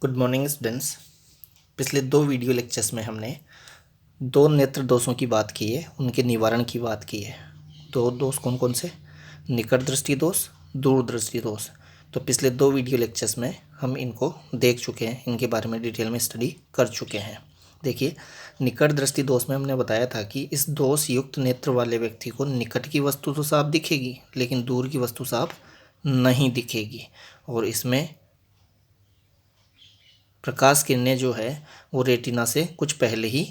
Good morning students. पिछले दो video lectures में हमने दो नेत्र दोषों की बात की है, उनके निवारण की बात की है। दो दोष कौन कौन से? निकट दृष्टि दोष, दूर दृष्टि दोष। तो पिछले दो वीडियो लेक्चर्स में हम इनको देख चुके हैं, इनके बारे में डिटेल में स्टडी कर चुके हैं। देखिए, निकट दृष्टि दोष में हमने बताया था कि इस दोष युक्त नेत्र वाले व्यक्ति को निकट की वस्तु तो साफ दिखेगी, लेकिन दूर की वस्तु साफ नहीं दिखेगी। और इसमें प्रकाश किरणें जो है वो रेटिना से कुछ पहले ही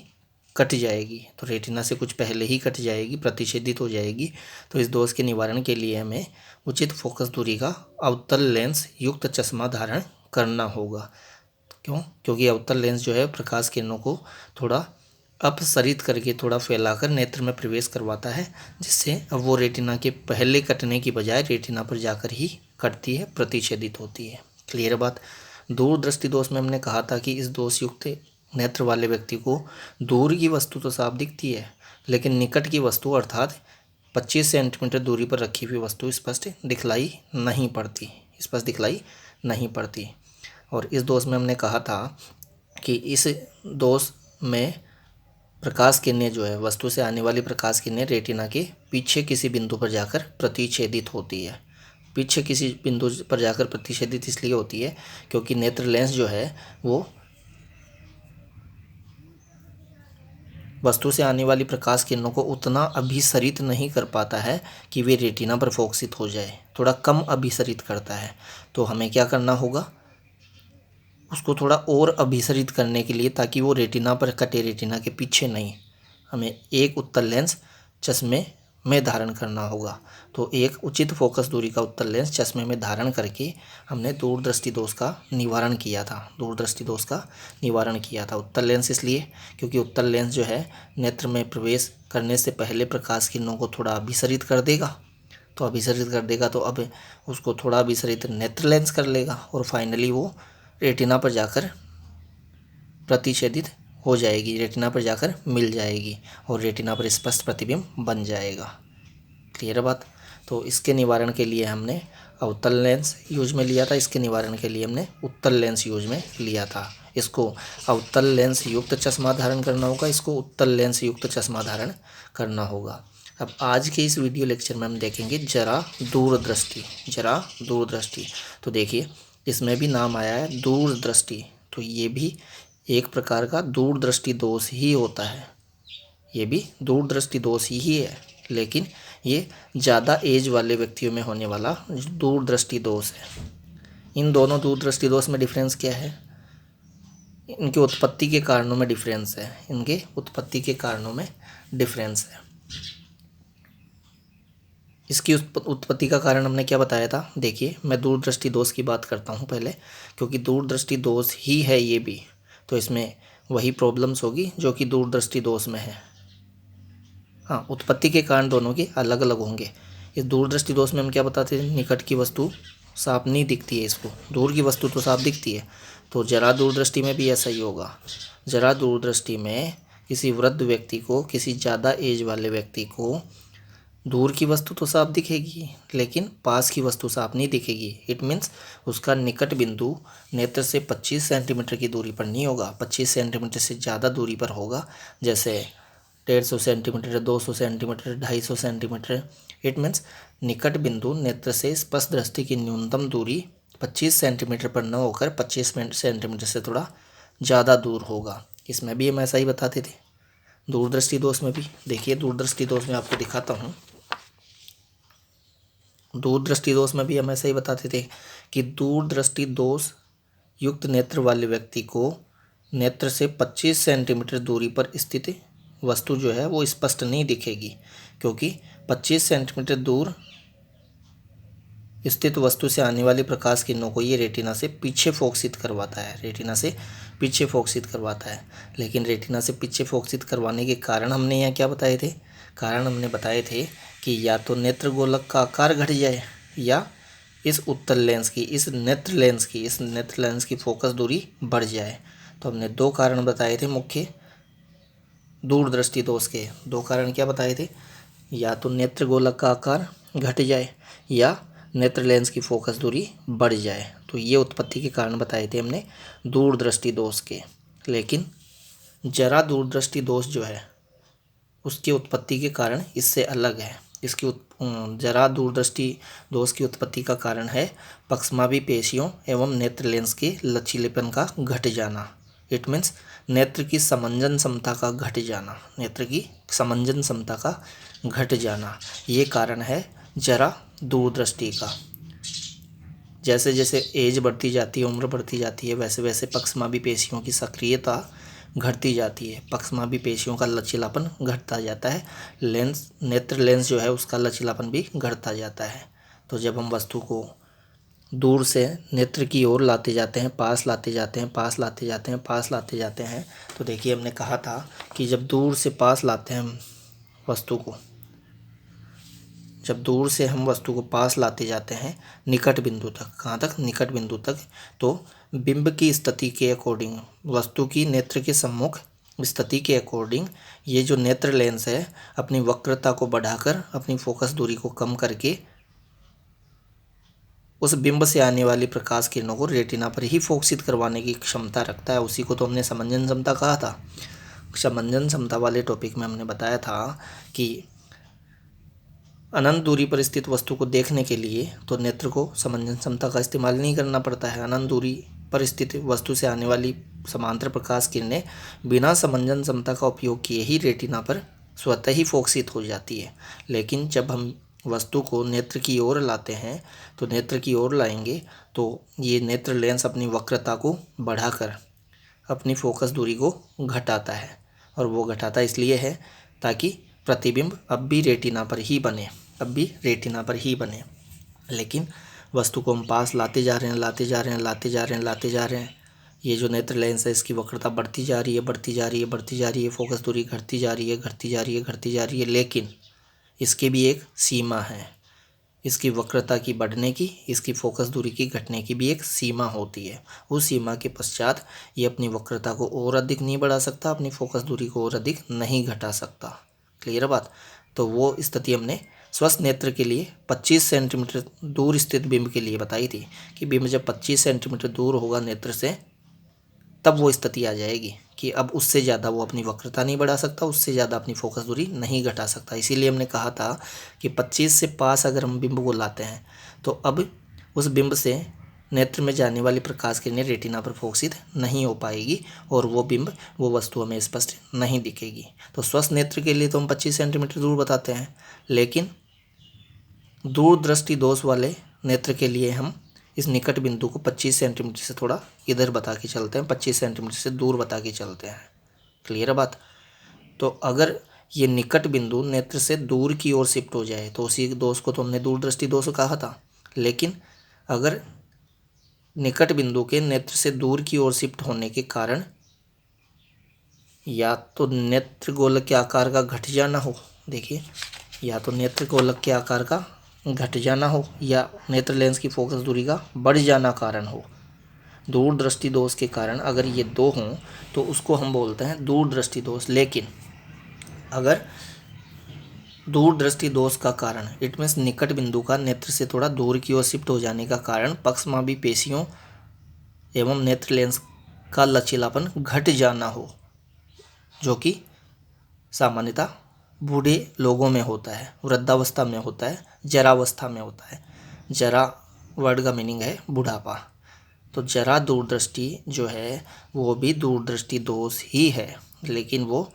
कट जाएगी। तो रेटिना से कुछ पहले ही कट जाएगी, प्रतिच्छेदित हो जाएगी। तो इस दोष के निवारण के लिए हमें उचित फोकस दूरी का अवतल लेंस युक्त चश्मा धारण करना होगा। क्यों? क्योंकि अवतल लेंस जो है प्रकाश किरणों को थोड़ा अपसरित करके, थोड़ा फैलाकर नेत्र में प्रवेश करवाता है, जिससे अब वो रेटिना के पहले कटने की बजाय रेटिना पर जाकर ही कटती है, प्रतिच्छेदित होती है। क्लियर बात? दूर दृष्टि दोष में हमने कहा था कि इस दोष युक्त नेत्र वाले व्यक्ति को दूर की वस्तु तो साफ दिखती है, लेकिन निकट की वस्तु अर्थात 25 सेंटीमीटर दूरी पर रखी हुई वस्तु स्पष्ट दिखलाई नहीं पड़ती। और इस दोष में हमने कहा था कि इस दोष में प्रकाश किरणें जो है, वस्तु से आने वाली प्रकाश किरणें रेटिना के पीछे किसी बिंदु पर जाकर प्रतिच्छेदित होती है। पीछे किसी बिंदु पर जाकर प्रतिच्छेदित इसलिए होती है क्योंकि नेत्र लेंस जो है वो वस्तु से आने वाली प्रकाश किरणों को उतना अभिसरित नहीं कर पाता है कि वे रेटिना पर फोकसित हो जाए, थोड़ा कम अभिसरित करता है। तो हमें क्या करना होगा? उसको थोड़ा और अभिसरित करने के लिए, ताकि वो रेटिना पर कटे, रेटिना के पीछे नहीं, हमें एक उत्तल लेंस चश्मे में धारण करना होगा। तो एक उचित फोकस दूरी का उत्तल लेंस चश्मे में धारण करके हमने दूरदृष्टि दोष का निवारण किया था। उत्तल लेंस इसलिए क्योंकि उत्तल लेंस जो है नेत्र में प्रवेश करने से पहले प्रकाश किरणों को थोड़ा अभिसरित कर देगा। तो अब उसको थोड़ा अभिसरित नेत्र लेंस कर लेगा और फाइनली वो रेटिना पर जाकर प्रतिच्छेदित हो जाएगी, रेटिना पर जाकर मिल जाएगी और रेटिना पर स्पष्ट प्रतिबिंब बन जाएगा। क्लियर बात? तो इसके निवारण के लिए हमने अवतल लेंस यूज में लिया था, इसके निवारण के लिए हमने उत्तल लेंस यूज में लिया था। इसको अवतल लेंस युक्त चश्मा धारण करना होगा, इसको उत्तल लेंस युक्त चश्मा धारण करना होगा। अब आज के इस वीडियो लेक्चर में हम देखेंगे जरा दूरदृष्टि। तो देखिए, इसमें भी नाम आया है दूरदृष्टि, तो ये भी एक प्रकार का दूरदृष्टि दोष ही होता है। ये भी दूरदृष्टि दोष ही है, लेकिन ये ज़्यादा एज वाले व्यक्तियों में होने वाला दूरदृष्टि दोष है। इन दोनों दूरदृष्टि दोष में डिफरेंस क्या है? इनके उत्पत्ति के कारणों में डिफरेंस है। इसकी उत्पत्ति का कारण हमने क्या बताया था? देखिए, मैं दूरदृष्टि दोष की बात करता हूँ पहले, क्योंकि दूरदृष्टि दोष ही है ये भी, तो इसमें वही प्रॉब्लम्स होगी जो कि दूरदृष्टि दोष में है। हाँ, उत्पत्ति के कारण दोनों के अलग अलग होंगे। इस दूरदृष्टि दोष में हम क्या बताते हैं? निकट की वस्तु साफ नहीं दिखती है, इसको दूर की वस्तु तो साफ दिखती है। तो जरा दूरदृष्टि में भी ऐसा ही होगा। जरा दूरदृष्टि में किसी वृद्ध व्यक्ति को, किसी ज़्यादा एज वाले व्यक्ति को दूर की वस्तु तो साफ दिखेगी, लेकिन पास की वस्तु साफ नहीं दिखेगी। इट मीन्स उसका निकट बिंदु नेत्र से 25 सेंटीमीटर की दूरी पर नहीं होगा, 25 सेंटीमीटर से ज़्यादा दूरी पर होगा, जैसे 150 centimetre, 200 centimetre, 250 centimetre. It means निकट बिंदु नेत्र से स्पष्ट दृष्टि की न्यूनतम दूरी 25 सेंटीमीटर पर न होकर 25 सेंटीमीटर से थोड़ा ज़्यादा दूर होगा। इसमें भी हम ऐसा ही बताते थे दूरदृष्टि दोष में भी। देखिए, दूरदृष्टि दोष में आपको दिखाता हूँ। दूरदृष्टि दोष में भी हम ऐसा ही बताते थे कि दूरदृष्टि दोष युक्त नेत्र वाले व्यक्ति को नेत्र से 25 सेंटीमीटर दूरी पर स्थित वस्तु जो है वो स्पष्ट नहीं दिखेगी, क्योंकि 25 सेंटीमीटर दूर स्थित वस्तु से आने वाली प्रकाश किरणों को ये रेटिना से पीछे फोकसित करवाता है। लेकिन रेटिना से पीछे फोकसित करवाने के कारण हमने यहाँ क्या बताए थे? कारण हमने बताए थे कि या तो नेत्र गोलक का आकार घट जाए, या इस उत्तल लेंस की, इस नेत्र लेंस की फोकस दूरी बढ़ जाए। तो हमने दो कारण बताए थे मुख्य दूरदृष्टि दोष के। दो कारण क्या बताए थे? या तो नेत्र गोलक का आकार घट जाए या नेत्र लेंस की फोकस दूरी बढ़ जाए। तो ये उत्पत्ति के कारण बताए थे हमने दूरदृष्टि दोष के। लेकिन जरा दूरदृष्टि दोष जो है उसकी उत्पत्ति के कारण इससे अलग है। इसकी जरा दूरदृष्टि दोष की उत्पत्ति का कारण है पक्षमाभी पेशियों एवं नेत्र लेंस के लचीलेपन का घट जाना। इट मीन्स नेत्र की समंजन क्षमता का घट जाना, नेत्र की समंजन क्षमता का घट जाना, ये कारण है जरा दूरदृष्टि का। जैसे जैसे एज बढ़ती जाती है, उम्र बढ़ती जाती है, वैसे वैसे पक्षमाभी पेशियों की सक्रियता घटती जाती है, पक्षमाभी पेशियों का लचीलापन घटता जाता है, लेंस नेत्र लेंस जो है उसका लचीलापन भी घटता जाता है। तो जब हम वस्तु को दूर से नेत्र की ओर लाते जाते हैं, पास लाते जाते हैं, पास लाते जाते हैं, पास लाते जाते हैं, तो देखिए हमने कहा था कि जब दूर से पास लाते हैं हम वस्तु को, जब दूर से हम वस्तु को पास लाते जाते हैं निकट बिंदु तक, कहाँ तक, निकट बिंदु तक, तो बिंब की स्थिति के अकॉर्डिंग, वस्तु की नेत्र के सम्मुख स्थिति के अकॉर्डिंग ये जो नेत्र लेंस है अपनी वक्रता को बढ़ाकर अपनी फोकस दूरी को कम करके उस बिंब से आने वाली प्रकाश किरणों को रेटिना पर ही फोकसित करवाने की क्षमता रखता है। उसी को तो हमने समंजन क्षमता कहा था। समंजन क्षमता वाले टॉपिक में हमने बताया था कि अनंत दूरी पर स्थित वस्तु को देखने के लिए तो नेत्र को समंजन क्षमता का इस्तेमाल नहीं करना पड़ता है। अनंत दूरी पर स्थित वस्तु से आने वाली समांतर प्रकाश किरणें बिना समंजन क्षमता का उपयोग किए ही रेटिना पर स्वतः ही फोकसित हो जाती है। लेकिन जब हम वस्तु को नेत्र की ओर लाते हैं तो नेत्र की ओर लाएंगे तो ये नेत्र लेंस अपनी वक्रता को बढ़ाकर अपनी फोकस दूरी को घटाता है, और वो घटाता इसलिए है ताकि प्रतिबिंब अब भी रेटिना पर ही बने, अब भी रेटिना पर ही बने। लेकिन वस्तु को हम पास लाते जा रहे हैं, लाते जा रहे हैं, लाते जा रहे हैं, लाते जा रहे हैं, ये जो नेत्र लेंस है इसकी वक्रता बढ़ती जा रही है, बढ़ती जा रही है, बढ़ती जा रही है, फोकस दूरी घटती जा रही है, घटती जा रही है, घटती जा रही है। लेकिन इसकी भी एक सीमा है, इसकी वक्रता की बढ़ने की, इसकी फोकस दूरी की घटने की भी एक सीमा होती है। उस सीमा के पश्चात ये अपनी वक्रता को और अधिक नहीं बढ़ा सकता, अपनी फोकस दूरी को और अधिक नहीं घटा सकता। क्लियर है बात। तो वो स्थिति हमने स्वस्थ नेत्र के लिए 25 सेंटीमीटर दूर स्थित बिंब के लिए बताई थी कि बिंब जब 25 सेंटीमीटर दूर होगा नेत्र से तब वो स्थिति आ जाएगी कि अब उससे ज़्यादा वो अपनी वक्रता नहीं बढ़ा सकता, उससे ज़्यादा अपनी फोकस दूरी नहीं घटा सकता। इसीलिए हमने कहा था कि 25 से पास अगर हम बिंब को लाते हैं तो अब उस बिंब से नेत्र में जाने वाली प्रकाश किरणें रेटिना पर फोकसित नहीं हो पाएगी और वो बिंब, वो वस्तु हमें स्पष्ट नहीं दिखेगी। तो स्वस्थ नेत्र के लिए तो हम 25 सेंटीमीटर दूर बताते हैं, लेकिन दूरदृष्टि दोष वाले नेत्र के लिए हम इस निकट बिंदु को 25 सेंटीमीटर से थोड़ा इधर बता के चलते हैं, 25 सेंटीमीटर से दूर बता के चलते हैं। क्लियर है बात। तो अगर ये निकट बिंदु नेत्र से दूर की ओर शिफ्ट हो जाए तो उसी दोष को तो हमने दूरदृष्टि दोष कहा था। लेकिन अगर निकट बिंदु के नेत्र से दूर की ओर शिफ्ट होने के कारण या तो नेत्र गोलक के आकार का घट जाना हो, देखिए, या तो नेत्र गोलक के आकार का घट जाना हो या नेत्र लेंस की फोकस दूरी का बढ़ जाना कारण हो, दूरदृष्टि दोष के कारण अगर ये दो हों तो उसको हम बोलते हैं दूरदृष्टि दोष। लेकिन अगर दूरदृष्टि दोष का कारण, इट मीन्स निकट बिंदु का नेत्र से थोड़ा दूर की ओर शिफ्ट हो जाने का कारण पक्षमाभी पेशियों एवं नेत्र लेंस का लचीलापन घट जाना हो, जो कि सामान्यतः बूढ़े लोगों में होता है, वृद्धावस्था में होता है, जरावस्था में होता है। जरा वर्ड का मीनिंग है बुढ़ापा। तो जरा दूरदृष्टि जो है वो भी दूरदृष्टि दोष ही है, लेकिन वो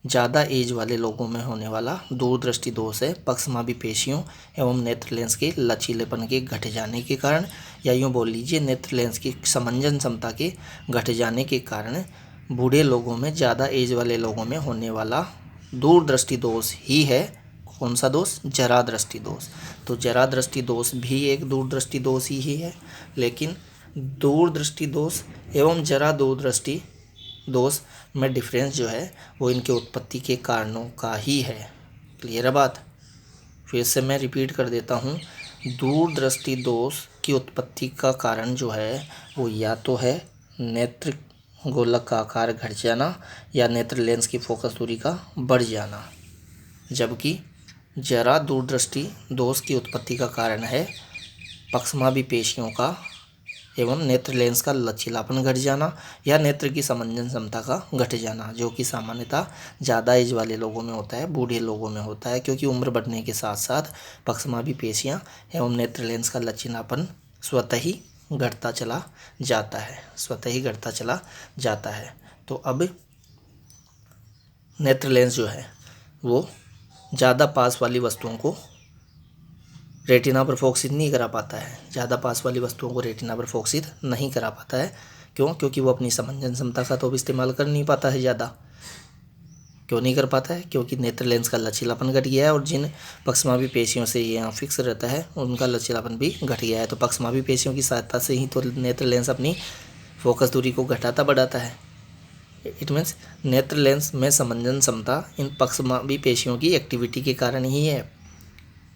ज़्यादा एज वाले लोगों में होने वाला दूरदृष्टि दोष है। पक्षमाभी पेशियों एवं नेत्र लेंस के लचीलेपन के घट जाने के कारण, या यूँ बोल लीजिए नेत्र लेंस की समंजन क्षमता के घट जाने के कारण बूढ़े लोगों में, ज़्यादा एज वाले लोगों में होने वाला दूरदृष्टि दोष ही है। कौन सा दोष? जरा दृष्टि दोष। तो जरा दृष्टि दोष भी एक दूरदृष्टि दोष ही है, लेकिन दूरदृष्टि दोष एवं जरा दूरदृष्टि दोष में डिफरेंस जो है वो इनके उत्पत्ति के कारणों का ही है। क्लियर है बात। फिर से मैं रिपीट कर देता हूँ, दूरदृष्टि दोष की उत्पत्ति का कारण जो है वो या तो है नेत्र गोलक का आकार घट जाना या नेत्र लेंस की फोकस दूरी का बढ़ जाना, जबकि जरा दूरदृष्टि दोष की उत्पत्ति का कारण है पक्षमाभी पेशियों का एवं नेत्र लेंस का लचीलापन घट जाना या नेत्र की समंजन क्षमता का घट जाना, जो कि सामान्यतः ज़्यादा एज वाले लोगों में होता है, बूढ़े लोगों में होता है, क्योंकि उम्र बढ़ने के साथ साथ पक्षमापी पेशियाँ एवं नेत्र लेंस का लचीलापन स्वतः ही घटता चला जाता है, स्वतः ही घटता चला जाता है। तो अब नेत्र लेंस जो है वो ज़्यादा पास वाली वस्तुओं को रेटिना पर फोकसित नहीं करा पाता है, ज़्यादा पास वाली वस्तुओं को रेटिना पर फोकसित नहीं करा पाता है। क्यों? क्योंकि वो अपनी समंजन क्षमता का तो इस्तेमाल कर नहीं पाता है ज़्यादा। क्यों नहीं कर पाता है? क्योंकि नेत्र लेंस का लचीलापन घट गया है, और जिन पक्षमापी पेशियों से ये यहाँ फिक्स रहता है उनका लचीलापन भी घट गया है। तो पक्षमापी पेशियों की सहायता से ही तो नेत्र लेंस अपनी फोकस दूरी को घटाता बढ़ाता है। इट मीन्स नेत्र लेंस में समंजन क्षमता इन पक्षमापी पेशियों की एक्टिविटी के कारण ही है।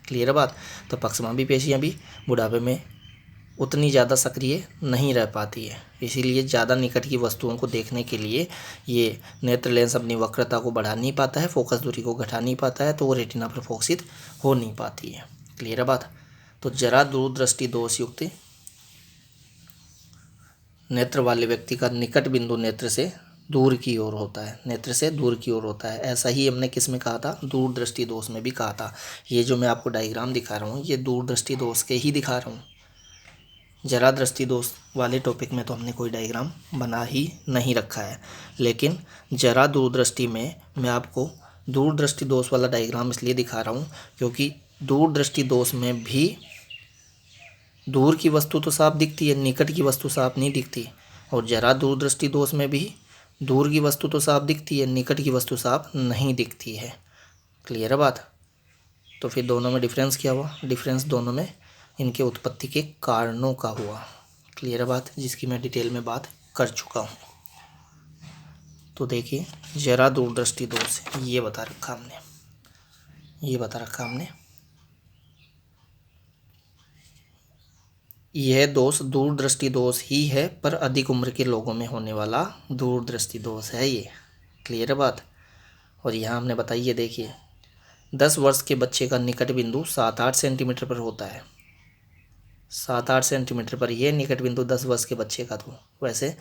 क्लियर है बात? तो पक्षमापी पेशियाँ भी बुढ़ापे में उतनी ज़्यादा सक्रिय नहीं रह पाती है, इसीलिए ज़्यादा निकट की वस्तुओं को देखने के लिए ये नेत्र लेंस अपनी वक्रता को बढ़ा नहीं पाता है, फोकस दूरी को घटा नहीं पाता है, तो वो रेटिना पर फोकसित हो नहीं पाती है। क्लियर है बात? तो जरा दूरदृष्टि दोष युक्त नेत्र वाले व्यक्ति का निकट बिंदु नेत्र से दूर की ओर होता है, नेत्र से दूर की ओर होता है। ऐसा ही हमने किस में कहा था? दूरदृष्टि दोष में भी कहा था। ये जो मैं आपको डायग्राम दिखा रहा हूँ ये दूरदृष्टि दोष के ही दिखा रहा हूँ। जरा दृष्टि दोष वाले टॉपिक में तो हमने कोई डायग्राम बना ही नहीं रखा है, लेकिन जरा दूरदृष्टि में मैं आपको दूरदृष्टि दोष वाला डायग्राम इसलिए दिखा रहा हूँ क्योंकि दूरदृष्टि दोष में भी दूर की वस्तु तो साफ दिखती है, निकट की वस्तु साफ नहीं दिखती, और जरा दूरदृष्टि दोष में भी दूर की वस्तु तो साफ दिखती है, निकट की वस्तु साफ नहीं दिखती है। क्लियर है बात? तो फिर दोनों में डिफरेंस क्या हुआ? डिफरेंस दोनों में इनके उत्पत्ति के कारणों का हुआ। क्लियर है बात? जिसकी मैं डिटेल में बात कर चुका हूँ। तो देखिए, जरा दूरदृष्टि दोष ये बता रखा हमने, यह दोष दूरदृष्टि दोष ही है, पर अधिक उम्र के लोगों में होने वाला दूरदृष्टि दोष है ये। क्लियर है बात? और यहाँ हमने बताई है, देखिए 10 वर्ष के बच्चे का निकट बिंदु 7-8 सेंटीमीटर पर होता है, 7-8 सेंटीमीटर पर यह निकट बिंदु 10 वर्ष के बच्चे का। तो वैसे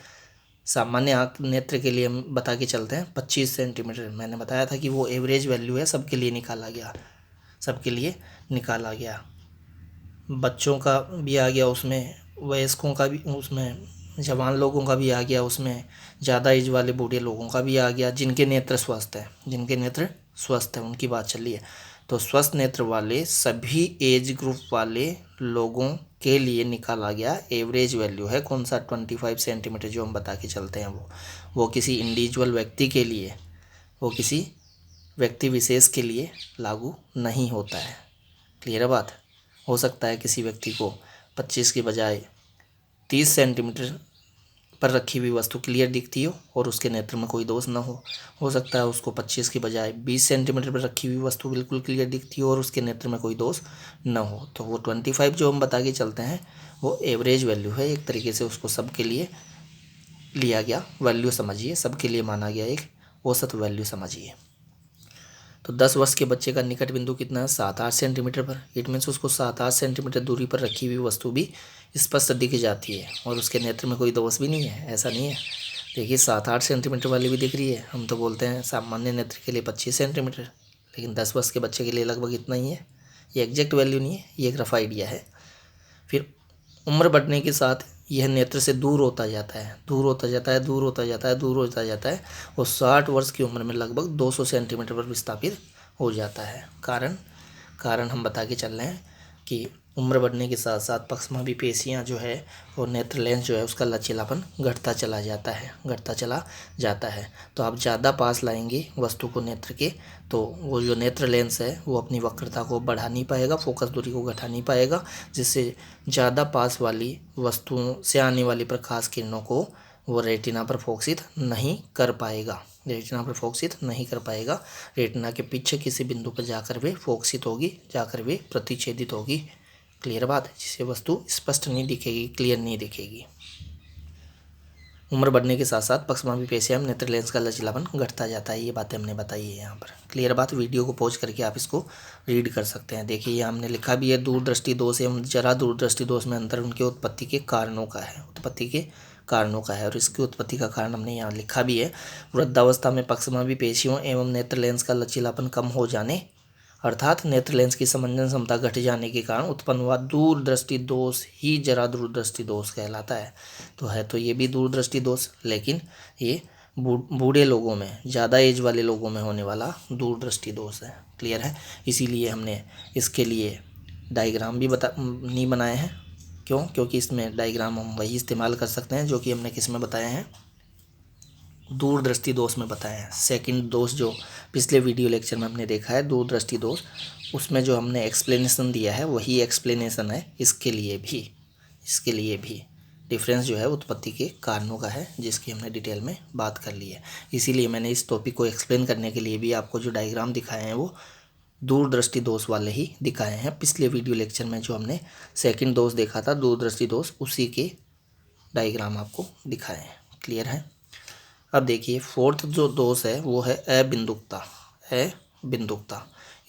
सामान्य आँख नेत्र के लिए हम बता के चलते हैं 25 सेंटीमीटर। मैंने बताया था कि वो एवरेज वैल्यू है, सबके लिए निकाला गया, बच्चों का भी आ गया उसमें, वयस्कों का भी उसमें, जवान लोगों का भी आ गया उसमें, ज़्यादा एज वाले बूढ़े लोगों का भी आ गया, जिनके नेत्र स्वस्थ है उनकी बात चल रही है। तो स्वस्थ नेत्र वाले सभी एज ग्रुप वाले लोगों के लिए निकाला गया एवरेज वैल्यू है कौन सा? 25 सेंटीमीटर, जो हम बता के चलते हैं वो किसी इंडिविजुअल व्यक्ति के लिए, वो किसी व्यक्ति विशेष के लिए लागू नहीं होता है। क्लियर है बात? हो सकता है किसी व्यक्ति को 25 के बजाय 30 सेंटीमीटर पर रखी हुई वस्तु क्लियर दिखती हो और उसके नेत्र में कोई दोष न हो सकता है उसको 25 के बजाय 20 सेंटीमीटर पर रखी हुई वस्तु बिल्कुल क्लियर दिखती हो और उसके नेत्र में कोई दोष न हो। तो वो 25 जो हम बता के चलते हैं वो एवरेज वैल्यू है, एक तरीके से उसको सबके लिए लिया गया वैल्यू समझिए, सबके लिए माना गया एक औसत वैल्यू समझिए। तो 10 वर्ष के बच्चे का निकट बिंदु कितना है? 7-8 सेंटीमीटर पर। इट मीन्स उसको 7-8 सेंटीमीटर दूरी पर रखी हुई वस्तु भी स्पष्ट दिख जाती है और उसके नेत्र में कोई दोष भी नहीं है, ऐसा नहीं है। देखिए 7-8 सेंटीमीटर वाली भी दिख रही है, हम तो बोलते हैं सामान्य नेत्र के लिए 25 सेंटीमीटर, लेकिन 10 वर्ष के बच्चे के लिए लगभग इतना ही है। ये एग्जैक्ट वैल्यू नहीं है, ये एक रफ आइडिया है। फिर उम्र बढ़ने के साथ यह नेत्र से दूर होता जाता है और 60 वर्ष की उम्र में लगभग 200 सेंटीमीटर पर विस्थापित हो जाता है। कारण हम बता के चल रहे हैं कि उम्र बढ़ने के साथ साथ पक्षमापी पेशियाँ जो है और नेत्र लेंस जो है उसका लचीलापन घटता चला जाता है। तो आप ज़्यादा पास लाएंगे वस्तु को नेत्र के, तो वो जो नेत्र लेंस है वो अपनी वक्रता को बढ़ा नहीं पाएगा, फोकस दूरी को घटा नहीं पाएगा, जिससे ज़्यादा पास वाली वस्तुओं से आने वाली प्रकाश किरणों को वो रेटिना पर फोकसित नहीं कर पाएगा, रेटिना के पीछे किसी बिंदु पर जाकर वे फोकसित होगी, जाकर वे प्रतिच्छेदित होगी। क्लियर बात? जिससे वस्तु स्पष्ट नहीं दिखेगी, क्लियर नहीं दिखेगी। उम्र बढ़ने के साथ साथ पक्षमाभिपेशीय एवं नेत्र लेंस का लचीलापन घटता जाता है। ये बातें हमने बताई है यहाँ पर। क्लियर बात। वीडियो को पॉज करके आप इसको रीड कर सकते हैं। देखिए ये हमने लिखा भी है, दूरदृष्टि दोष एवं जरा दूरदृष्टि दोष में अंतर उनके उत्पत्ति के कारणों का है, उत्पत्ति के कारणों का है। और इसकी उत्पत्ति का कारण हमने यहाँ लिखा भी है, वृद्धावस्था में पक्षमाभिपेशियों एवं नेत्र लेंस का लचीलापन कम हो जाने अर्थात नेत्र लेंस की समंजन क्षमता घट जाने के कारण उत्पन्न हुआ दूरदृष्टि दोष ही जरा दूरदृष्टि दोष कहलाता है। तो ये भी दूरदृष्टि दोष, लेकिन ये बूढ़े लोगों में, ज़्यादा एज वाले लोगों में होने वाला दूरदृष्टि दोष है। क्लियर है। इसीलिए हमने इसके लिए डायग्राम भी नहीं बनाए हैं। क्यों? क्योंकि इसमें डायग्राम हम वही इस्तेमाल कर सकते हैं जो कि हमने किस में बताए हैं, दूरदृष्टि दोष में बताया है। सेकंड दोष जो पिछले वीडियो लेक्चर में हमने देखा है, दूरदृष्टि दोष, उसमें जो हमने एक्सप्लेनेशन दिया है वही एक्सप्लेनेशन है इसके लिए भी। डिफरेंस जो है उत्पत्ति के कारणों का है, जिसकी हमने डिटेल में बात कर ली है। इसीलिए मैंने इस टॉपिक को एक्सप्लेन करने के लिए भी आपको जो डायग्राम दिखाए हैं वो दूरदृष्टि दोष वाले ही दिखाए हैं। पिछले वीडियो लेक्चर में जो हमने सेकंड दोष देखा था, दूरदृष्टि दोष, उसी के डायग्राम आपको दिखाए हैं। क्लियर है। अब देखिए फोर्थ जो दोष है वो है अबिंदुकता।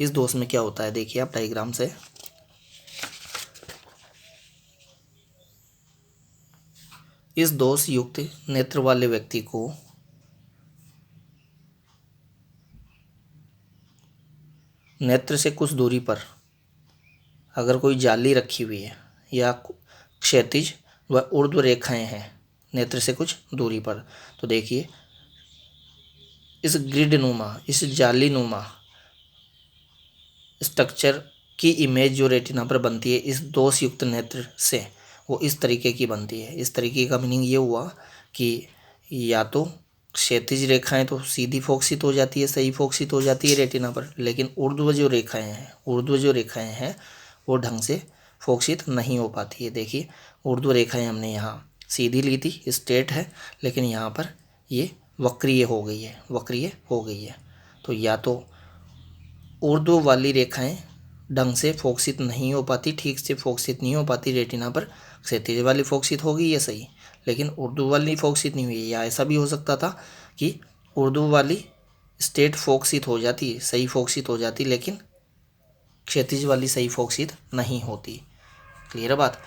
इस दोष में क्या होता है, देखिए आप डायग्राम से, इस दोष युक्त नेत्र वाले व्यक्ति को नेत्र से कुछ दूरी पर अगर कोई जाली रखी हुई है या क्षैतिज व ऊर्ध्व रेखाएं हैं नेत्र से कुछ दूरी पर, तो देखिए इस ग्रिड नुमा, इस जाली नुमा स्ट्रक्चर की इमेज जो रेटिना पर बनती है इस दोष युक्त नेत्र से, वो इस तरीके की बनती है। इस तरीके का मीनिंग ये हुआ कि या तो क्षैतिज रेखाएं तो सीधी फोकसित हो जाती है, सही फोकसित हो जाती है रेटिना पर, लेकिन ऊर्ध्व जो रेखाएं हैं वो ढंग से फोकसित नहीं हो पाती है। देखिए ऊर्ध्व रेखाएं हमने यहाँ सीधी ली थी, स्ट्रेट है, लेकिन यहाँ पर ये वक्रीय हो गई है। तो या तो ऊर्ध्व वाली रेखाएं ढंग से फोकसित नहीं हो पाती, ठीक से फोकसित नहीं हो पाती रेटिना पर, क्षैतिज वाली फोकसित हो गई है सही, लेकिन ऊर्ध्व वाली फोकसित नहीं हुई है। या ऐसा भी हो सकता था कि ऊर्ध्व वाली स्ट्रेट फोकसित हो जाती, सही फोकसित हो जाती, लेकिन क्षैतिज वाली सही फोकसित नहीं होती। क्लियर बात।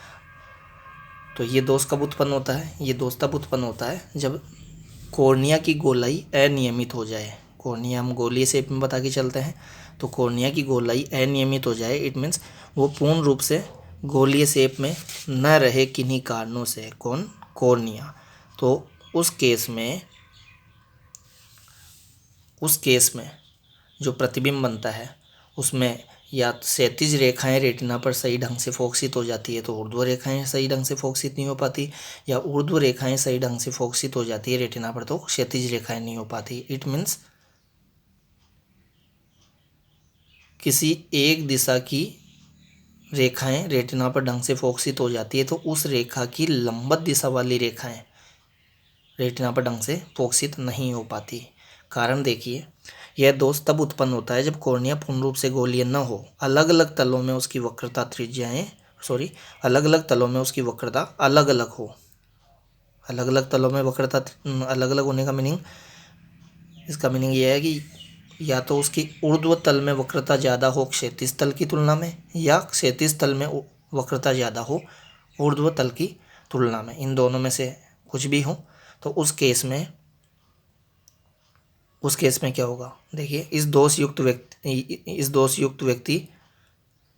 तो ये दोष कब उत्पन्न होता है, ये दोष तब उत्पन्न होता है जब कॉर्निया की गोलाई अनियमित हो जाए। कॉर्निया हम गोलीय शेप में बता के चलते हैं, तो कॉर्निया की गोलाई अनियमित हो जाए, इट मीन्स वो पूर्ण रूप से गोलीय शेप में न रहे किन्हीं कारणों से, कॉर्निया। तो उस केस में जो प्रतिबिंब बनता है उसमें या क्षैतिज रेखाएं रेटिना पर सही ढंग से फोकसित हो जाती है तो ऊर्ध्व रेखाएं सही ढंग से फोकसित नहीं हो पाती, या ऊर्ध्व रेखाएं सही ढंग से फोकसित हो जाती है रेटिना पर तो क्षैतिज रेखाएं नहीं हो पाती। इट मीन्स किसी एक दिशा की रेखाएं रेटिना पर ढंग से फोकसित हो जाती है तो उस रेखा की लंबवत दिशा वाली रेखाएं रेटिना पर ढंग से फोकसित नहीं हो पाती। कारण देखिए, यह दोष तब उत्पन्न होता है जब कॉर्निया पूर्ण रूप से गोलीय न हो, अलग अलग तलों में उसकी वक्रता अलग अलग हो। अलग अलग तलों में वक्रता अलग अलग होने का मीनिंग, इसका मीनिंग यह है कि या तो उसकी ऊर्ध्व तल में वक्रता ज़्यादा हो क्षैतिज तल की तुलना में, या क्षैतिज तल में वक्रता ज़्यादा हो ऊर्ध्व तल की तुलना में, इन दोनों में से कुछ भी हो। तो उस केस में क्या होगा, देखिए इस दोष युक्त व्यक्ति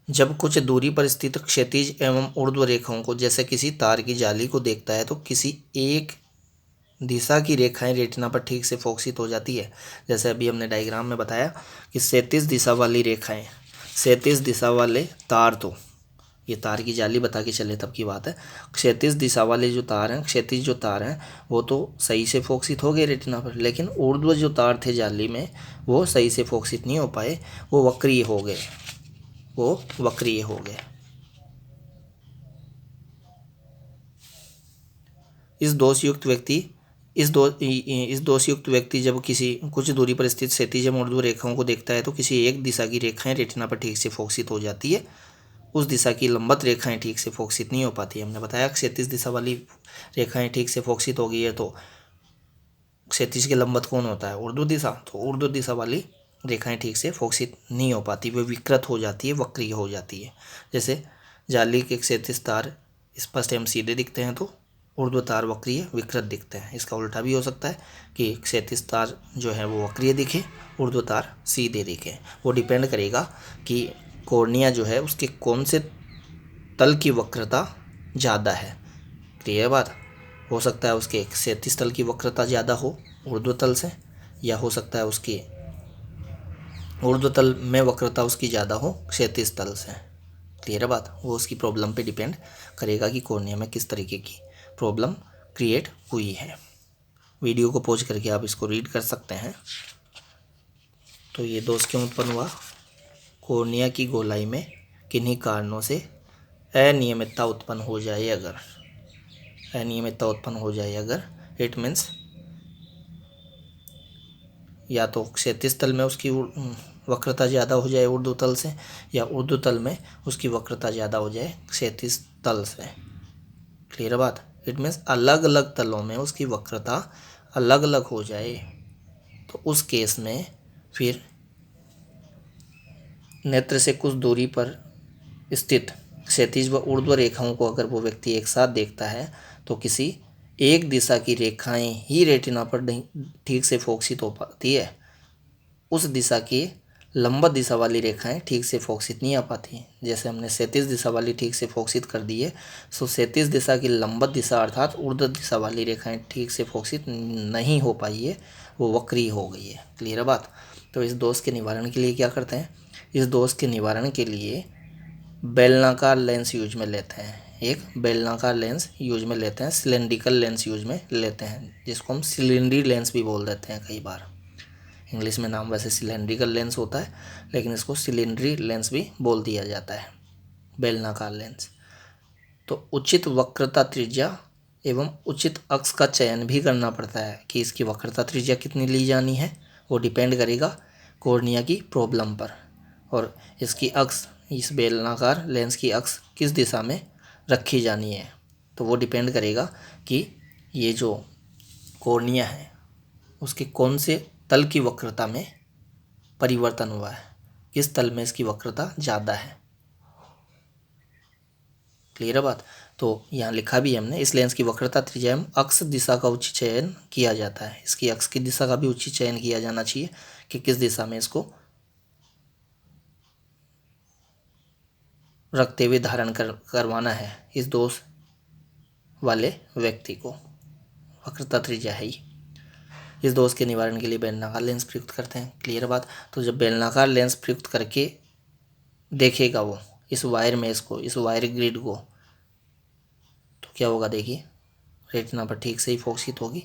जब कुछ दूरी पर स्थित क्षैतिज एवं ऊर्ध्व रेखाओं को, जैसे किसी तार की जाली को देखता है तो किसी एक दिशा की रेखाएं रेटिना पर ठीक से फोकसित हो जाती है। जैसे अभी हमने डायग्राम में बताया कि क्षैतिज दिशा वाले तार, तो ये तार की जाली बता के चले तब की बात है, क्षैतिज दिशा वाले जो तार हैं, क्षैतिज जो तार हैं वो तो सही से फोकसित हो गए रेटिना पर, लेकिन ऊर्ध्व जो तार थे जाली में वो सही से फोकसित नहीं हो पाए, वो वक्रीय हो गए। इस दोषयुक्त व्यक्ति जब कुछ दूरी पर स्थित क्षैतिज एवं ऊर्ध्व रेखाओं को देखता है तो किसी एक दिशा की रेखाएं रेटिना पर ठीक से फोकसित हो जाती है उस दिशा की लंबवत रेखाएं ठीक से फोकसित नहीं हो पाती। हमने बताया क्षैतिज दिशा वाली रेखाएं ठीक से फोकसित हो गई है तो क्षैतिज के लंबवत कौन होता है, ऊर्ध्व दिशा। तो ऊर्ध्व दिशा वाली रेखाएं ठीक से फोकसित नहीं हो पाती, वे विकृत हो जाती है, वक्रीय हो जाती है। जैसे जाली के क्षैतिज तार स्पष्ट एवं सीधे दिखते हैं तो ऊर्ध्व तार वक्रीय विकृत दिखते हैं। इसका उल्टा भी हो सकता है कि क्षैतिज तार जो है वो वक्रीय दिखे, ऊर्ध्व तार सीधे दिखे। वो डिपेंड करेगा कि कॉर्निया जो है उसके कौन से तल की वक्रता ज़्यादा है। क्लियर बात। हो सकता है उसके क्षैतिज तल की वक्रता ज़्यादा हो ऊर्ध्व तल से, या हो सकता है उसकी ऊर्ध्व तल में वक्रता उसकी ज़्यादा हो क्षैतिज तल से। क्लियर है बात। वो उसकी प्रॉब्लम पे डिपेंड करेगा कि कॉर्निया में किस तरीके की प्रॉब्लम क्रिएट हुई है। वीडियो को पॉज करके आप इसको रीड कर सकते हैं। तो ये दोष क्यों उत्पन्न हुआ, कॉर्निया की गोलाई में किन्हीं कारणों से अनियमितता उत्पन्न हो जाए अगर, अनियमितता उत्पन्न हो जाए अगर, इट मीन्स या तो क्षैतिज तल में उसकी वक्रता ज़्यादा हो जाए ऊर्ध्व तल से, या ऊर्ध्व तल में उसकी वक्रता ज़्यादा हो जाए क्षैतिज तल से। क्लियर बात। इट मीन्स अलग अलग तलों में उसकी वक्रता अलग अलग हो जाए तो उस केस में फिर नेत्र से कुछ दूरी पर स्थित क्षैतिज व ऊर्ध्व रेखाओं को अगर वो व्यक्ति एक साथ देखता है तो किसी एक दिशा की रेखाएं ही रेटिना पर नहीं ठीक से फोकसित हो पाती है, उस दिशा की लंबवत दिशा वाली रेखाएं ठीक से फोकसित नहीं आ पाती। जैसे हमने क्षैतिज दिशा वाली ठीक से फोकसित कर दी है, सो क्षैतिज दिशा की लंबवत दिशा अर्थात ऊर्ध्व दिशा वाली रेखाएं ठीक से फोकसित नहीं हो पाई है, वो वक्री हो गई है। क्लियर है बात। तो इस दोष के निवारण के लिए क्या करते हैं, इस दोष के निवारण के लिए बेलनाकार लेंस यूज में लेते हैं, एक बेलनाकार लेंस यूज में लेते हैं, सिलेंड्रिकल लेंस यूज में लेते हैं, जिसको हम सिलेंडरी लेंस भी बोल देते हैं कई बार। इंग्लिश में नाम वैसे सिलेंड्रिकल लेंस होता है लेकिन इसको सिलेंडरी लेंस भी बोल दिया जाता है, बेलनाकार लेंस। तो उचित वक्रता त्रिज्या एवं उचित अक्ष का चयन भी करना पड़ता है कि इसकी वक्रता त्रिज्या कितनी ली जानी है, वो डिपेंड करेगा कॉर्निया की प्रॉब्लम पर। और इसकी अक्ष, इस बेलनाकार लेंस की अक्ष किस दिशा में रखी जानी है, तो वो डिपेंड करेगा कि ये जो कॉर्निया है उसके कौन से तल की वक्रता में परिवर्तन हुआ है, किस तल में इसकी वक्रता ज़्यादा है। क्लियर है बात। तो यहाँ लिखा भी है हमने, इस लेंस की वक्रता त्रिज्या एवं अक्ष दिशा का उचित चयन किया जाता है। इसकी अक्ष की दिशा का भी उचित चयन किया जाना चाहिए कि किस दिशा में इसको रखते हुए धारण करवाना है इस दोष वाले व्यक्ति को। वक्रता त्रिज्या है ही। इस दोष के निवारण के लिए बेलनाकार लेंस प्रयुक्त करते हैं। क्लियर बात। तो जब बेलनाकार लेंस प्रयुक्त करके देखेगा वो इस वायर में, इसको, इस वायर ग्रिड को, तो क्या होगा देखिए, रेटिना पर ठीक से ही फोकसित होगी।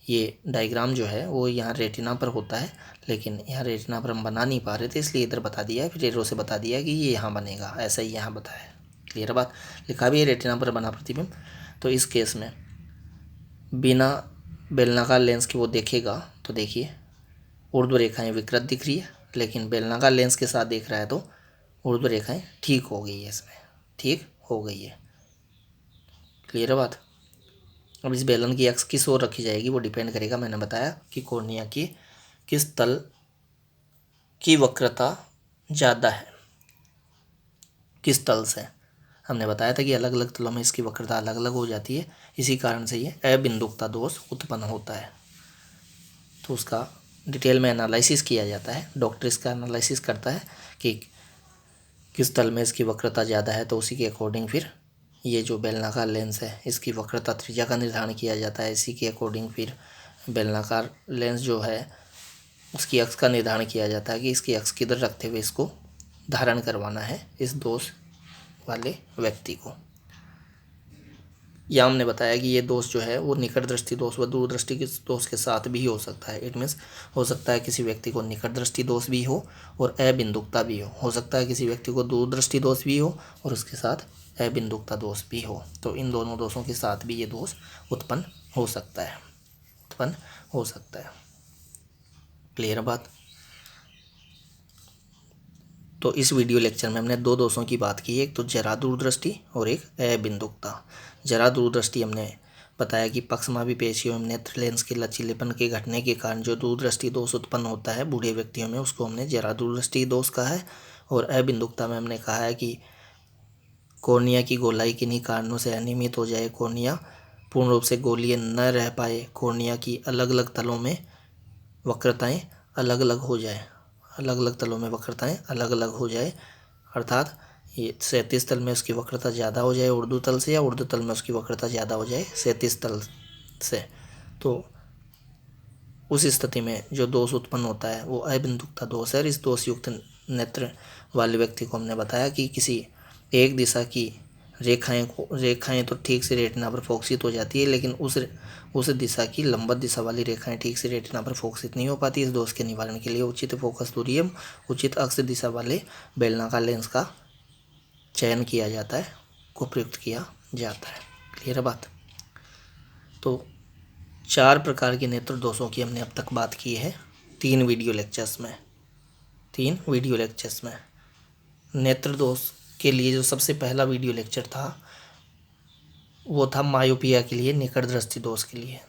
ये डायग्राम जो है वो यहाँ रेटिना पर होता है लेकिन यहाँ रेटिना पर हम बना नहीं पा रहे थे, इसलिए इधर बता दिया है, फिर एरो से बता दिया कि ये यहाँ बनेगा, ऐसा ही यहाँ बताया। क्लियर बात। लिखा भी है रेटिना पर बना प्रतिबिंब। तो इस केस में बिना बेलनाकार लेंस के वो देखेगा तो देखिए ऊर्ध्व रेखाएं विकृत दिख रही है, लेकिन बेलनाकार लेंस के साथ देख रहा है तो ऊर्ध्व रेखाएं ठीक हो गई है, इसमें ठीक हो गई है। क्लियर है बात। अब इस बेलन की अक्ष किस ओर रखी जाएगी वो डिपेंड करेगा, मैंने बताया कि कॉर्निया की किस तल की वक्रता ज़्यादा है, किस तल से। हमने बताया था कि अलग अलग तलों में इसकी वक्रता अलग अलग हो जाती है, इसी कारण से ये अबिंदुकता दोष उत्पन्न होता है। तो उसका डिटेल में एनालिसिस किया जाता है, डॉक्टर इसका एनालिसिस करता है कि किस तल में इसकी वक्रता ज़्यादा है, तो उसी के अकॉर्डिंग फिर ये जो बेलनाकार लेंस है इसकी वक्रता त्रिज्या का निर्धारण किया जाता है। इसी के अकॉर्डिंग फिर बेलनाकार लेंस जो है उसकी अक्ष का निर्धारण किया जाता है कि इसकी अक्ष किधर रखते हुए इसको धारण करवाना है इस दोष वाले व्यक्ति को। या हमने बताया कि ये दोष जो है वो निकट दृष्टि दोष व दूरदृष्टि के दोष के साथ भी हो सकता है। इट मीन्स हो सकता है किसी व्यक्ति को निकट दृष्टि दोष भी हो और अबिंदुकता भी हो सकता है किसी व्यक्ति को दूरदृष्टि दोष भी हो और उसके साथ अबिंदुकता दोष भी हो। तो इन दोनों दोषों के साथ भी ये दोष उत्पन्न हो सकता है, उत्पन्न हो सकता है। क्लियर बात। तो इस वीडियो लेक्चर में हमने दो दोषों की बात की है, एक तो जरा दूरदृष्टि और एक अबिंदुकता। जरा दूरदृष्टि हमने बताया कि पक्षमापी पेशियों में नेत्र लेंस के लचीलेपन के घटने के कारण जो दूरदृष्टि दोष उत्पन्न होता है बूढ़े व्यक्तियों में, उसको हमने जरा दूरदृष्टि दोष कहा है। और अबिंदुकता में हमने कहा है कि कॉर्निया की गोलाई किन्हीं कारणों से अनियमित हो जाए, कॉर्निया पूर्ण रूप से गोलीय न रह पाए, कॉर्निया की अलग अलग तलों में वक्रताएं अलग अलग हो जाए, अलग अलग तलों में वक्रताएं अलग अलग हो जाए, अर्थात ये क्षैतिज तल में उसकी वक्रता ज़्यादा हो जाए ऊर्ध्व तल से, या ऊर्ध्व तल में उसकी वक्रता ज़्यादा हो जाए क्षैतिज तल से, तो उस स्थिति में जो दोष उत्पन्न होता है वो अबिंदुकता दोष है। और इस दोष युक्त नेत्र वाले व्यक्ति को हमने बताया कि किसी एक दिशा की रेखाएं तो ठीक से रेटिना पर फोकसित हो जाती है, लेकिन उस दिशा की लंबवत दिशा वाली रेखाएं ठीक से रेटिना पर फोकसित नहीं हो पाती। इस दोष के निवारण के लिए उचित फोकस दूरी एवं उचित अक्ष दिशा वाले बेलनाकार लेंस का चयन किया जाता है, को प्रयुक्त किया जाता है। क्लियर है बात। तो 4 प्रकार के नेत्र दोषों की हमने अब तक बात की है 3 वीडियो लेक्चर्स में। नेत्र दोष के लिए जो सबसे पहला वीडियो लेक्चर था वो था मायोपिया के लिए, निकट दृष्टि दोष के लिए।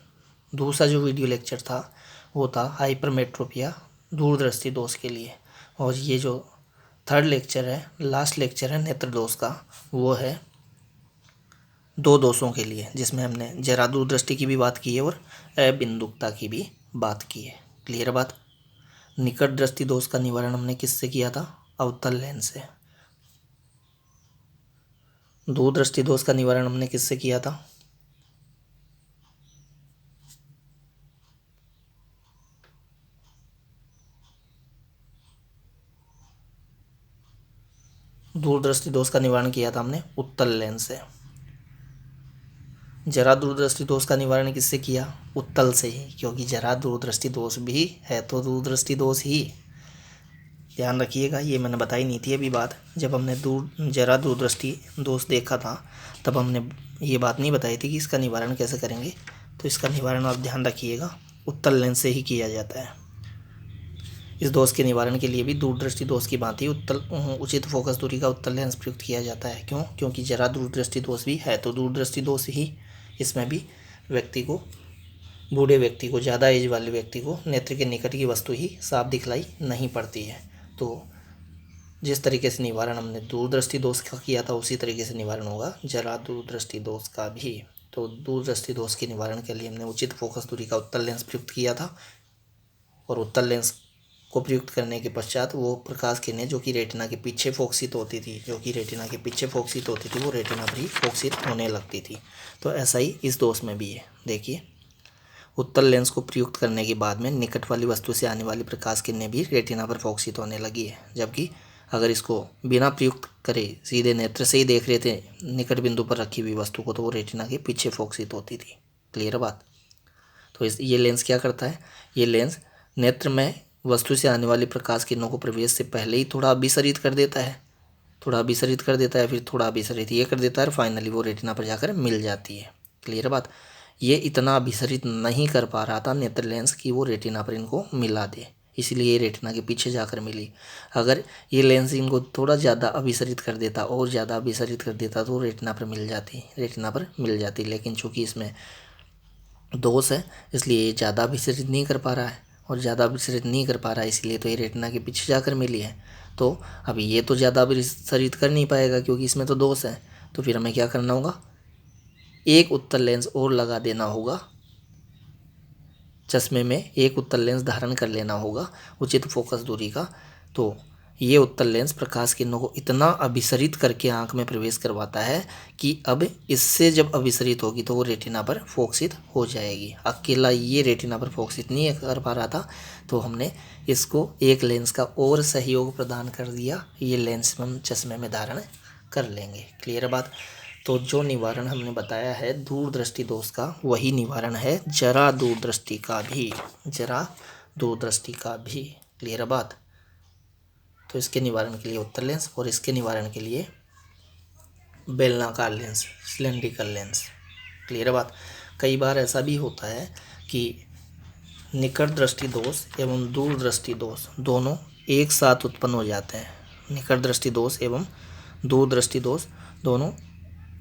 दूसरा जो वीडियो लेक्चर था वो था हाइपरमेट्रोपिया, दूरदृष्टि दोष के लिए। और ये जो थर्ड लेक्चर है, लास्ट लेक्चर है नेत्र दोष का, वो है 2 दोषों के लिए, जिसमें हमने जरा दूरदृष्टि की भी बात की है और अबिंदुकता की भी बात की है। क्लियर बात। निकट दृष्टि दोष का निवारण हमने किससे किया था? अवतल लेंस से। दूरदृष्टि दोष का निवारण हमने किससे किया था? दूरदृष्टि दोष का निवारण किया था हमने उत्तल लेंस से। जरा दूरदृष्टि दोष का निवारण किससे किया? उत्तल से ही, क्योंकि जरा दूरदृष्टि दोष भी है तो दूरदृष्टि दोष ही। ध्यान रखिएगा, ये मैंने बताई नहीं थी अभी बात। जब हमने जरा दूरदृष्टि दोष देखा था तब हमने ये बात नहीं बताई थी कि इसका निवारण कैसे करेंगे। तो इसका निवारण आप ध्यान रखिएगा, उत्तल लेंस से ही किया जाता है। इस दोष के निवारण के लिए भी दूरदृष्टि दोष की भांति उचित फोकस दूरी का उत्तल लेंस प्रयुक्त किया जाता है। क्यों? क्योंकि जरा दूरदृष्टि दोष भी है तो दूरदृष्टि दोष ही। इसमें भी बूढ़े व्यक्ति को, ज़्यादा एज वाले व्यक्ति को नेत्र के निकट की वस्तु ही साफ दिखलाई नहीं पड़ती है। तो जिस तरीके से निवारण हमने दूरदृष्टि दोष का किया था उसी तरीके से निवारण होगा जरा दूरदृष्टि दोष का भी। तो दूरदृष्टि दोष के निवारण के लिए हमने उचित फोकस दूरी का उत्तल लेंस प्रयुक्त किया था, और उत्तल लेंस को प्रयुक्त करने के पश्चात वो प्रकाश किरणें जो कि रेटिना के पीछे फोकसित होती थी वो रेटिना पर ही फोकसित होने लगती थी। तो ऐसा ही इस दोष में भी है। देखिए, उत्तल लेंस को प्रयुक्त करने के बाद में निकट वाली वस्तु से आने वाली प्रकाश किरणें भी रेटिना पर फोकसित होने लगी है, जबकि अगर इसको बिना प्रयुक्त करे सीधे नेत्र से ही देख रहे थे निकट बिंदु पर रखी हुई वस्तु को, तो वो रेटिना के पीछे फोकसित होती थी। क्लियर बात। तो ये लेंस क्या करता है? ये लेंस नेत्र में वस्तु से आने वाली प्रकाश किरणों को प्रवेश से पहले ही थोड़ा अभिसरित कर देता है, फिर थोड़ा अभिसरित ये कर देता है, और फाइनली वो रेटिना पर जाकर मिल जाती है। क्लियर बात। ये इतना अभिसरित नहीं कर पा रहा था नेत्र लेंस कि वो रेटिना पर इनको मिला दे, इसलिए ये रेटिना के पीछे जाकर मिली। अगर ये लेंस इनको थोड़ा ज़्यादा अभिसरित कर देता तो रेटिना पर मिल जाती, लेकिन चूँकि इसमें दोष है इसलिए ये ज़्यादा अभिसरित नहीं कर पा रहा है, इसलिए तो ये रेटिना के पीछे जाकर मिली है। तो अभी ये तो ज़्यादा अभिसरित कर नहीं पाएगा क्योंकि इसमें तो दोष है। तो फिर हमें क्या करना होगा? एक उत्तल लेंस और लगा देना होगा, चश्मे में एक उत्तल लेंस धारण कर लेना होगा उचित फोकस दूरी का। तो ये उत्तल लेंस प्रकाश किरणों को इतना अभिसरित करके आंख में प्रवेश करवाता है कि अब इससे जब अभिसरित होगी तो वो रेटिना पर फोकसित हो जाएगी। अकेला ये रेटिना पर फोकसित नहीं कर पा रहा था, तो हमने इसको एक लेंस का और सहयोग प्रदान कर दिया। ये लेंस हम चश्मे में धारण कर लेंगे। क्लियर बात। तो जो निवारण हमने बताया है दूरदृष्टि दोष का, वही निवारण है जरा दूरदृष्टि का भी। क्लियर बात। तो इसके निवारण के लिए उत्तल लेंस और इसके निवारण के लिए बेलनाकार लेंस, सिलेंड्रिकल लेंस। क्लियर बात। कई बार ऐसा भी होता है कि निकट दृष्टि दोष एवं दूर दृष्टि दोष दोनों एक साथ उत्पन्न हो जाते हैं। निकट दृष्टि दोष एवं दूरदृष्टि दोष दोनों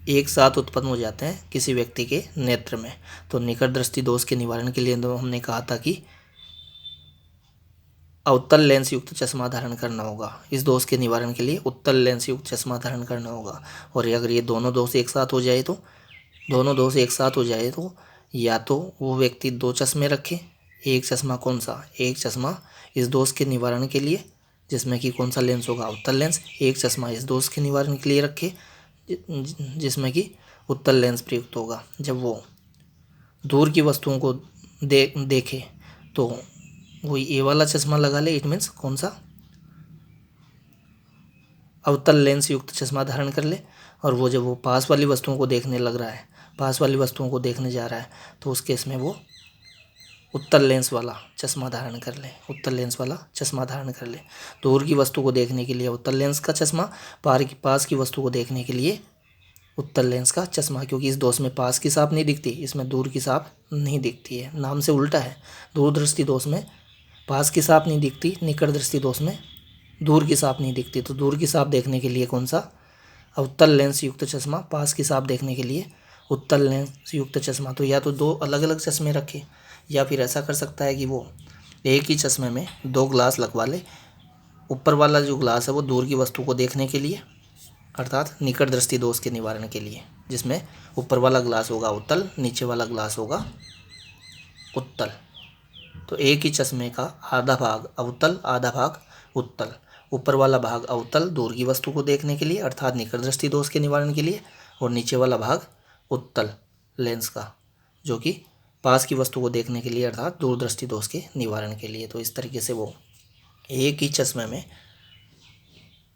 एक साथ उत्पन्न हो जाते हैं किसी व्यक्ति के नेत्र में। तो निकट दृष्टि दोष के निवारण के लिए तो हमने कहा था कि अवतल लेंस युक्त चश्मा धारण करना होगा। इस दोष के निवारण के लिए उत्तल लेंस युक्त चश्मा धारण करना होगा। और अगर ये दोनों दोष एक साथ हो जाए तो या तो वो व्यक्ति 2 चश्मे रखे। एक चश्मा कौन सा? एक चश्मा इस दोष के निवारण के लिए, जिसमें कि कौन सा लेंस होगा? उत्तल लेंस। एक चश्मा इस दोष के निवारण के लिए रखे जिसमें कि उत्तल लेंस प्रयुक्त होगा। जब वो दूर की वस्तुओं को देखे तो वो ये वाला चश्मा लगा ले। इट मीन्स कौन सा? अवतल लेंस युक्त चश्मा धारण कर ले। और वो जब वो पास वाली वस्तुओं को देखने लग रहा है, पास वाली वस्तुओं को देखने जा रहा है, तो उस केस में वो उत्तल लेंस वाला चश्मा धारण कर ले। उत्तल लेंस वाला चश्मा धारण कर ले। दूर की वस्तु को देखने के लिए उत्तल लेंस का चश्मा, पास की वस्तु को देखने के लिए उत्तल लेंस का चश्मा। क्योंकि इस दोष में पास की सांप नहीं दिखती, इसमें दूर की सांप नहीं दिखती है। नाम से उल्टा है। दूरदृष्टि दोष में पास की सांप नहीं दिखती, निकट दृष्टि दोष में दूर की सांप नहीं दिखती। तो दूर की सांप देखने के लिए कौन सा? अवतल लेंस युक्त चश्मा। पास की सांप देखने के लिए उत्तल लेंस युक्त चश्मा। तो या तो 2 अलग अलग चश्मे रखे, या फिर ऐसा कर सकता है कि वो एक ही चश्मे में 2 ग्लास लगवा ले। ऊपर वाला जो ग्लास है वो दूर की वस्तु को देखने के लिए, अर्थात निकट दृष्टि दोष के निवारण के लिए, जिसमें ऊपर वाला ग्लास होगा उत्तल, नीचे वाला ग्लास होगा उत्तल। तो एक ही चश्मे का आधा भाग अवतल, आधा भाग उत्तल। ऊपर वाला भाग अवतल दूर की वस्तु को देखने के लिए, अर्थात निकट दृष्टि दोष के निवारण के लिए, और नीचे वाला भाग उत्तल लेंस का, जो कि पास की वस्तु को देखने के लिए, अर्थात दूरदृष्टि दोष के निवारण के लिए। तो इस तरीके से वो एक ही चश्मे में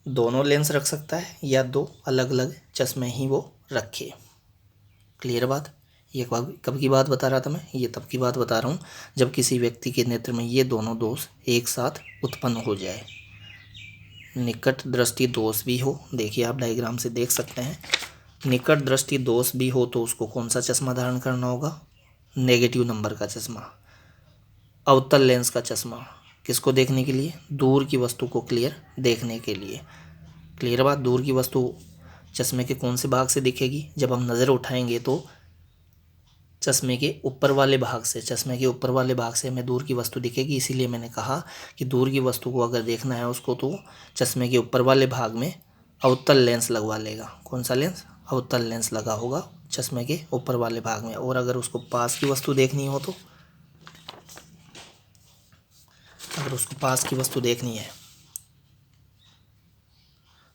दोनों लेंस रख सकता है, या 2 अलग अलग चश्मे ही वो रखे। क्लियर बात? ये कब की बात बता रहा था मैं? ये तब की बात बता रहा हूँ जब किसी व्यक्ति के नेत्र में ये दोनों दोष एक साथ उत्पन्न हो जाए। निकट दृष्टि दोष भी हो, देखिए आप डायग्राम से देख सकते हैं, निकट दृष्टि दोष भी हो तो उसको कौन सा चश्मा धारण करना होगा? नेगेटिव नंबर का चश्मा। अवतल लेंस का चश्मा किसको देखने के लिए? दूर की वस्तु को क्लियर देखने के लिए। क्लियर बात? दूर की वस्तु चश्मे के कौन से भाग से दिखेगी? जब हम नज़र उठाएंगे तो चश्मे के ऊपर वाले भाग से हमें दूर की वस्तु दिखेगी। इसीलिए मैंने कहा कि दूर की वस्तु को अगर देखना है उसको तो चश्मे के ऊपर वाले भाग में अवतल लेंस लगवा लेगा। कौन सा लेंस? अवतल लेंस लगा होगा चश्मे के ऊपर वाले भाग में। और अगर उसको पास की वस्तु देखनी हो तो, अगर उसको पास की वस्तु देखनी है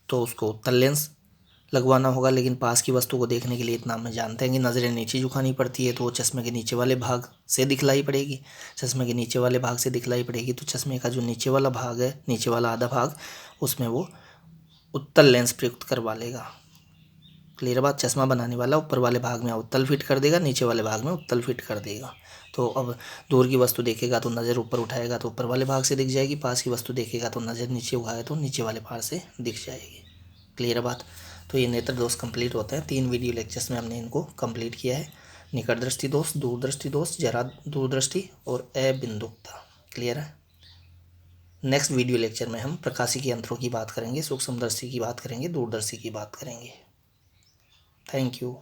तो उसको उत्तल लेंस लगवाना होगा। लेकिन पास की वस्तु को देखने के लिए इतना हम जानते हैं कि नज़रें नीचे झुकानी पड़ती है, तो वो चश्मे के नीचे वाले भाग से दिखलाई पड़ेगी। चश्मे के नीचे वाले भाग से दिखलाई पड़ेगी तो चश्मे का जो नीचे वाला भाग है, नीचे वाला आधा भाग, उसमें वो उत्तल लेंस प्रयुक्त करवा लेगा। क्लियर बात? चश्मा बनाने वाला ऊपर वाले भाग में उत्तल फिट कर देगा, नीचे वाले भाग में उत्तल फिट कर देगा। तो अब दूर की वस्तु देखेगा तो नज़र ऊपर उठाएगा तो ऊपर वाले भाग से दिख जाएगी, पास की वस्तु देखेगा तो नज़र नीचे उठाएगा तो नीचे वाले भाग से दिख जाएगी। क्लियर बात? तो ये नेत्र दोष कंप्लीट होते हैं। 3 वीडियो लेक्चर्स में हमने इनको कंप्लीट किया है। निकट दृष्टि दोष, दूरदृष्टि दोष, जरा दूरदृष्टि और अबिंदुकता। क्लियर है? नेक्स्ट वीडियो लेक्चर में हम प्रकाशिकी यंत्रों की बात करेंगे, सूक्ष्मदर्शी की बात करेंगे, दूरदर्शी की बात करेंगे। Thank you.